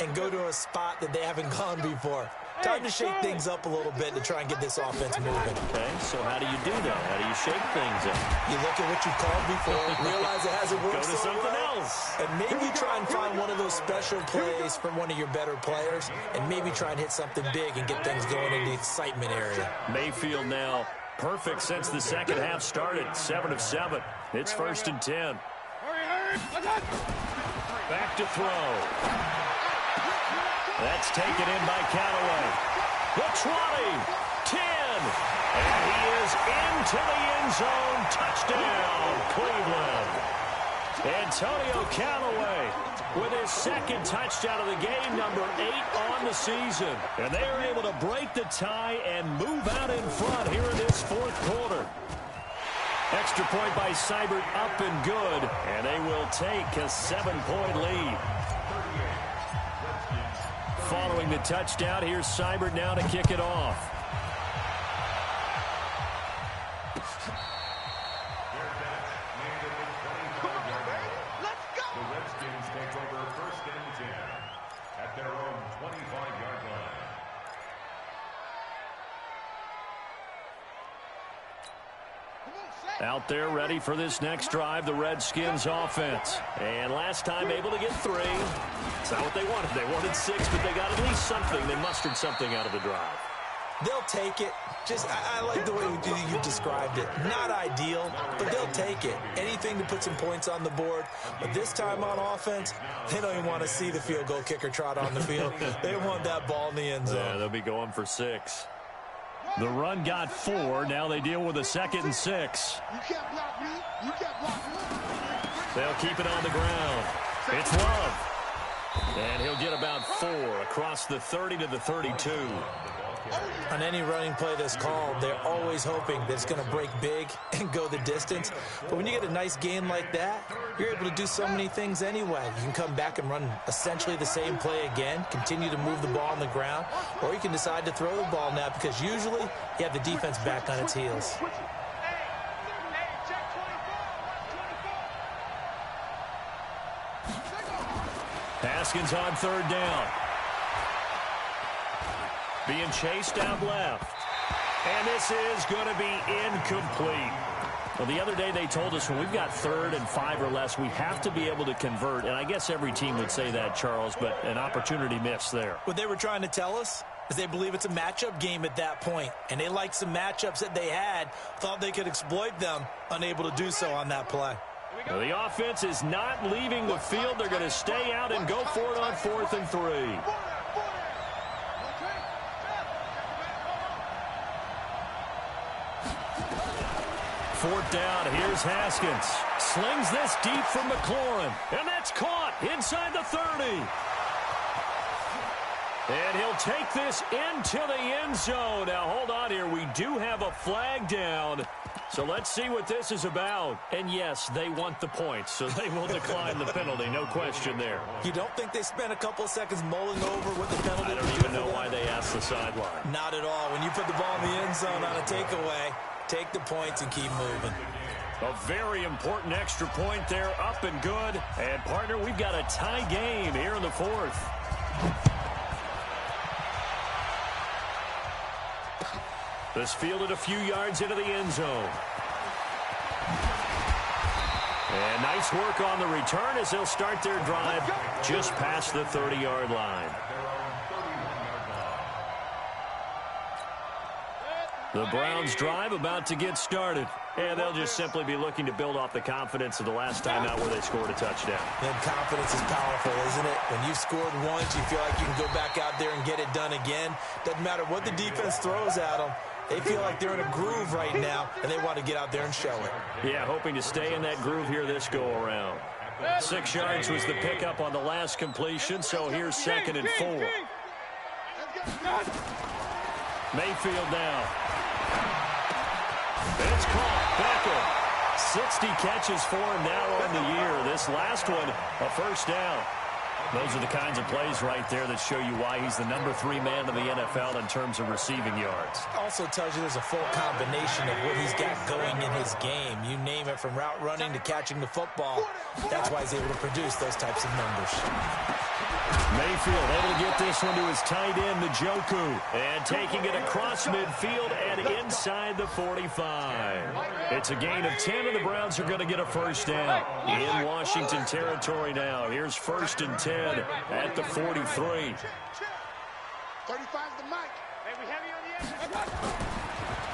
and go to a spot that they haven't gone before. Time to shake things up a little bit to try and get this offense moving. Okay, so how do you do that? How do you shake things up? You look at what you called before, realize it hasn't worked. Go to something else. And maybe try and find one of those special plays from one of your better players, and maybe try and hit something big and get things going in the excitement area. Mayfield now perfect since the second half started. 7 of 7. It's 1st and 10. Back to throw. That's taken in by Callaway. The 20, 10, and he is into the end zone. Touchdown, Cleveland. Antonio Callaway with his second touchdown of the game, number 8 on the season. And they are able to break the tie and move out in front here in this fourth quarter. Extra point by Seibert, up and good, and they will take a 7-point lead. Following the touchdown, here's Seibert now to kick it off. The Redskins take over 1st and 10 at their own 25-yard line. Out there ready for this next drive, the Redskins offense. And last time able to get 3. It's not what they wanted. They wanted 6, but they got at least something. They mustered something out of the drive. They'll take it. Just, I like the way you described it. Not ideal, but they'll take it. Anything to put some points on the board. But this time on offense, they don't even want to see the field goal kicker trot on the field. They want that ball in the end zone. Yeah, they'll be going for 6. The run got 4. Now they deal with a 2nd and 6. You can't block me. You can't block me. They'll keep it on the ground. It's Love. And he'll get about 4 across the 30 to the 32. On any running play that's called, they're always hoping that it's going to break big and go the distance. But when you get a nice game like that, you're able to do so many things anyway. You can come back and run essentially the same play again, continue to move the ball on the ground, or you can decide to throw the ball now because usually you have the defense back on its heels. Haskins on 3rd down. Being chased out left. And this is going to be incomplete. Well, the other day they told us when we've got 3rd and 5 or less, we have to be able to convert. And I guess every team would say that, Charles, but an opportunity missed there. What they were trying to tell us is they believe it's a matchup game at that point. And they liked some matchups that they had, thought they could exploit them, unable to do so on that play. Well, the offense is not leaving the field. They're going to stay out and go for it on 4th and 3. Fourth down, here's Haskins. Slings this deep from McLaurin. And that's caught inside the 30. And he'll take this into the end zone. Now, hold on here. We do have a flag down. So let's see what this is about. And, yes, they want the points, so they will decline the penalty. No question there. You don't think they spent a couple of seconds mulling over what the penalty I don't even know why they asked the sideline. Not at all. When you put the ball in the end zone on a takeaway, take the points and keep moving. A very important extra point there, up and good. And, partner, we've got a tie game here in the fourth. This fielded a few yards into the end zone. And nice work on the return as they'll start their drive just past the 30-yard line. The Browns' drive about to get started. And they'll just simply be looking to build off the confidence of the last time out where they scored a touchdown. And confidence is powerful, isn't it? When you've scored once, you feel like you can go back out there and get it done again. Doesn't matter what the defense throws at them. They feel like they're in a groove right now, and they want to get out there and show it. Yeah, hoping to stay in that groove here this go-around. 6 yards was the pickup on the last completion, so here's 2nd and 4. Mayfield now. It's caught. Beckham. 60 catches for him now on the year. This last one, a first down. Those are the kinds of plays right there that show you why he's the number 3 man in the NFL in terms of receiving yards. Also tells you there's a full combination of what he's got going in his game. You name it, from route running to catching the football. That's why he's able to produce those types of numbers. Mayfield able to get this one to his tight end, Njoku. And taking it across midfield and inside the 45. It's a gain of 10, and the Browns are going to get a first down. In Washington territory now. Here's 1st and 10 at the 43. 35's the mic. Hey, we have you on the edge.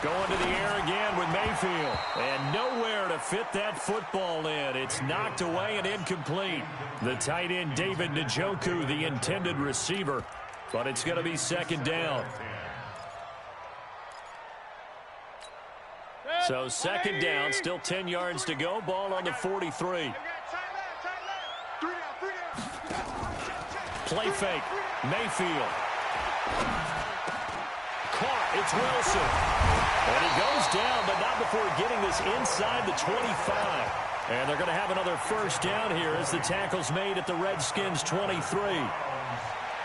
Going to the air again with Mayfield. And nowhere to fit that football in. It's knocked away and incomplete. The tight end, David Njoku, the intended receiver. But it's going to be 2nd down. So 2nd down, still 10 yards to go. Ball on the 43. Play fake. Mayfield. Caught. It's Wilson. And he goes down, but not before getting this inside the 25. And they're going to have another first down here as the tackle's made at the Redskins' 23.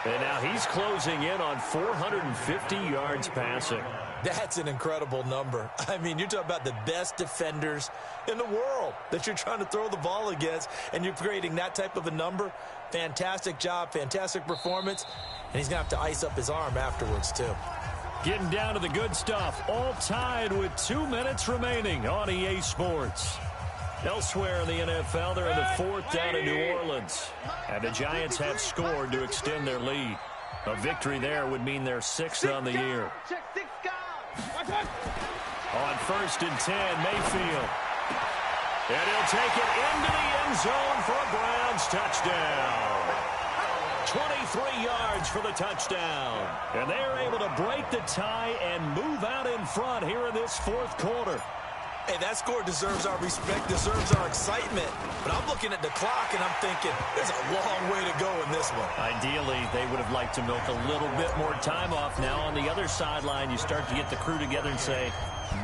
And now he's closing in on 450 yards passing. That's an incredible number. I mean, you're talking about the best defenders in the world that you're trying to throw the ball against, and you're creating that type of a number. Fantastic job, fantastic performance, and he's going to have to ice up his arm afterwards, too. Getting down to the good stuff, all tied with 2 minutes remaining on EA Sports. Elsewhere in the NFL, they're in the 4th down in New Orleans. And the Giants have scored to extend their lead. A victory there would mean they're 6th on the year. On 1st and 10, Mayfield. And he'll take it into the end zone for a Browns touchdown. 23 yards for the touchdown. And they are able to break the tie and move out in front here in this 4th quarter. Hey, that score deserves our respect, deserves our excitement. But I'm looking at the clock, and I'm thinking there's a long way to go in this one. Ideally, they would have liked to milk a little bit more time off. Now, on the other sideline, you start to get the crew together and say,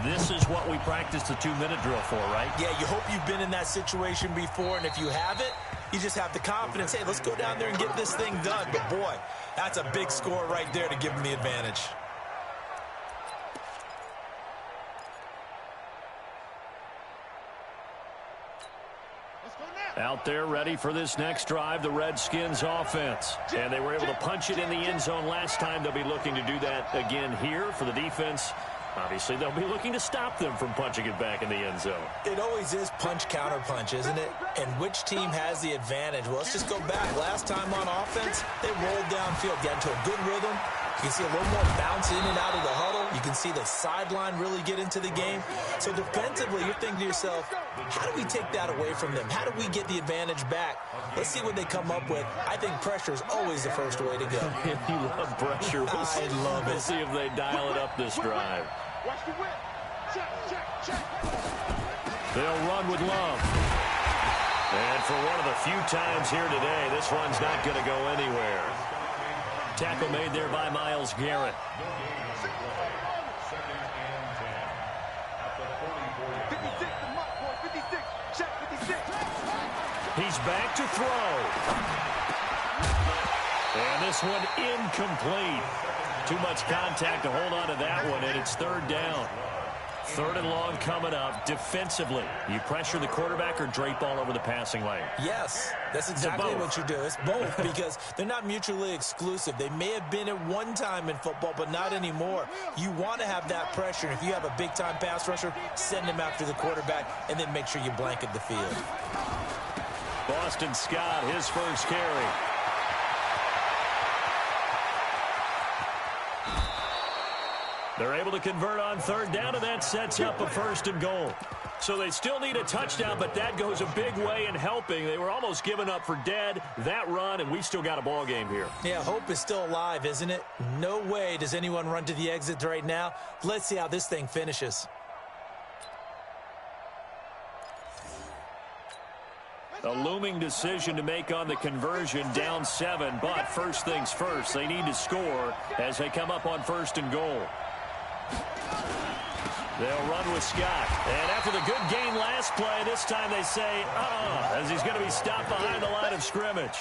this is what we practiced the 2-minute drill for, right? Yeah, you hope you've been in that situation before, and if you haven't, you just have the confidence, hey, let's go down there and get this thing done. But, boy, that's a big score right there to give them the advantage. Out there ready for this next drive, the Redskins offense. And they were able to punch it in the end zone last time. They'll be looking to do that again here for the defense. Obviously, they'll be looking to stop them from punching it back in the end zone. It always is punch-counter-punch, isn't it? And which team has the advantage? Well, let's just go back. Last time on offense, they rolled downfield, got into a good rhythm. You can see a little more bounce in and out of the huddle. You can see the sideline really get into the game. So defensively, you're thinking to yourself, how do we take that away from them? How do we get the advantage back? Let's see what they come up with. I think pressure is always the first way to go. You love pressure. I love it. We'll see if they dial it up this drive. Watch the whip. Check. They'll run with Love. And for one of the few times here today, this one's not going to go anywhere. tackle made there by Myles Garrett. Second and 10. At the 44-yard 56, the mark, boy. 56. Check 56. He's back to throw. And this one incomplete. Too much contact to hold on to that one, and it's third down. Third and long coming up. Defensively, you pressure the quarterback or drape all over the passing lane? Yes, that's exactly what you do. It's both because they're not mutually exclusive. They may have been at one time in football, but not anymore. You want to have that pressure. And if you have a big-time pass rusher, send him after the quarterback and then make sure you blanket the field. Boston Scott, his first carry. They're able to convert on third down, and that sets up a first and goal. So they still need a touchdown, but that goes a big way in helping. They were almost given up for dead, that run, and we still got a ball game here. Yeah, hope is still alive, isn't it? No way does anyone run to the exit right now. Let's see how this thing finishes. A looming decision to make on the conversion, down 7, but first things first, they need to score as they come up on first and goal. They'll run with Scott. And after the good gain last play, this time they say, as he's going to be stopped behind the line of scrimmage.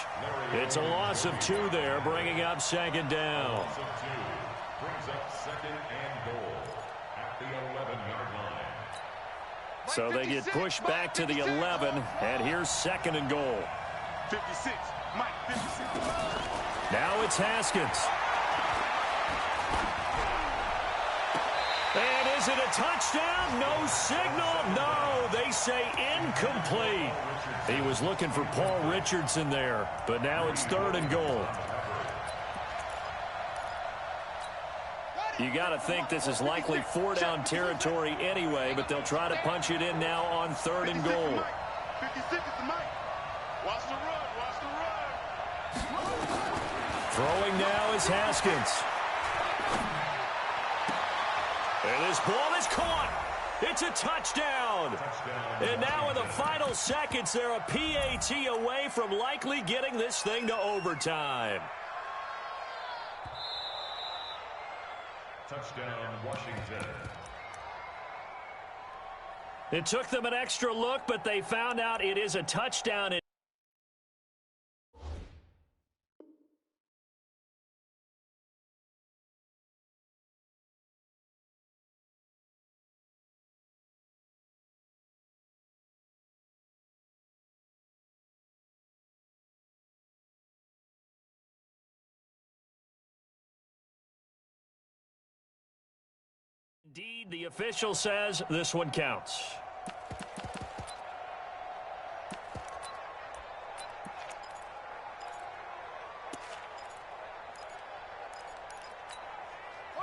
It's a loss of 2 there, bringing up second down. Loss of 2 brings up second and goal at the 11-yard line. So they get pushed back to the 11, and here's second and goal. 56. Mike, 56. Now it's Haskins. And is it a touchdown? No signal. No, they say incomplete. He was looking for Paul Richardson there, but now it's third and goal. You got to think this is likely 4-down territory anyway, but they'll try to punch it in now on third and goal. 56 is the Mike. Watch the run. Watch the run. Throwing now is Haskins. And this ball is caught. It's a touchdown. And now in the final seconds, they're a PAT away from likely getting this thing to overtime. Touchdown, Washington. It took them an extra look, but they found out it is a touchdown. Indeed, the official says this one counts.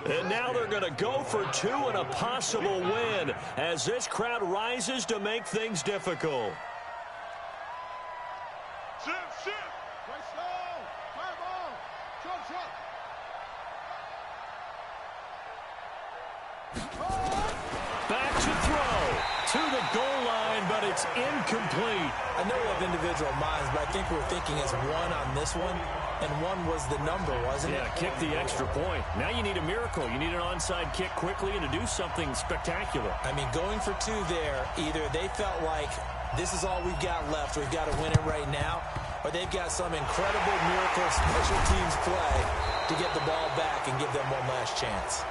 And now they're going to go for 2 and a possible win as this crowd rises to make things difficult. Shift, shift. Right slow. Fire ball. Short, short. Back to throw to the goal line, but it's incomplete. I know we have individual minds, but I think we're thinking as 1 on this one, and 1 was the number, wasn't it? Yeah, kick the extra point. Now you need a miracle. You need an onside kick quickly and to do something spectacular. I mean, going for 2 there, either they felt like this is all we've got left, we've got to win it right now, or they've got some incredible miracle special teams play to get the ball back and give them one last chance.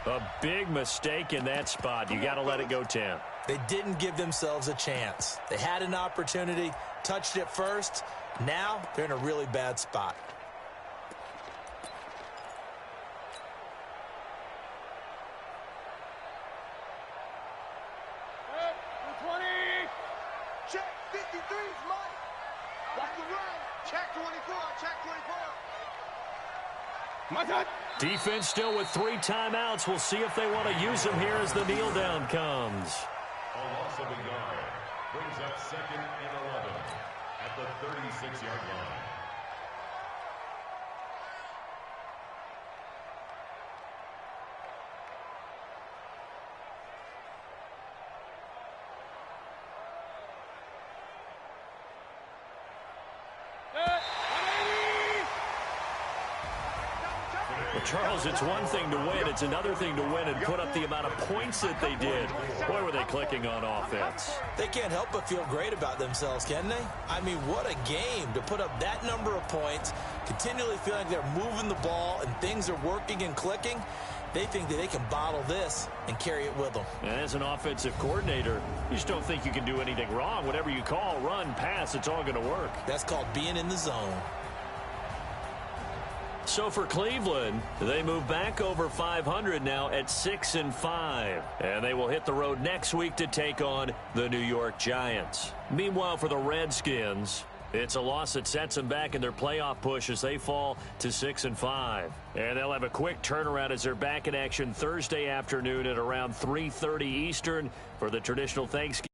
A big mistake in that spot. You got to let it go 10. They didn't give themselves a chance. They had an opportunity, touched it first. Now they're in a really bad spot. Hey, 20. Check 53's Mike. Watch the run. Check 24. Check 24. My turn. Defense still with 3 timeouts. We'll see if they want to use them here as the kneel down comes. A loss of a yard brings up second and 11 at the 36-yard line. Well, Charles, it's one thing to win. It's another thing to win and put up the amount of points that they did. Boy, were they clicking on offense. They can't help but feel great about themselves, can they? I mean, what a game to put up that number of points, continually feeling like they're moving the ball and things are working and clicking. They think that they can bottle this and carry it with them. And as an offensive coordinator, you just don't think you can do anything wrong. Whatever you call, run, pass, it's all going to work. That's called being in the zone. So for Cleveland, they move back over 500 now at 6-5. And they will hit the road next week to take on the New York Giants. Meanwhile, for the Redskins, it's a loss that sets them back in their playoff push as they fall to 6-5. And they'll have a quick turnaround as they're back in action Thursday afternoon at around 3:30 Eastern for the traditional Thanksgiving.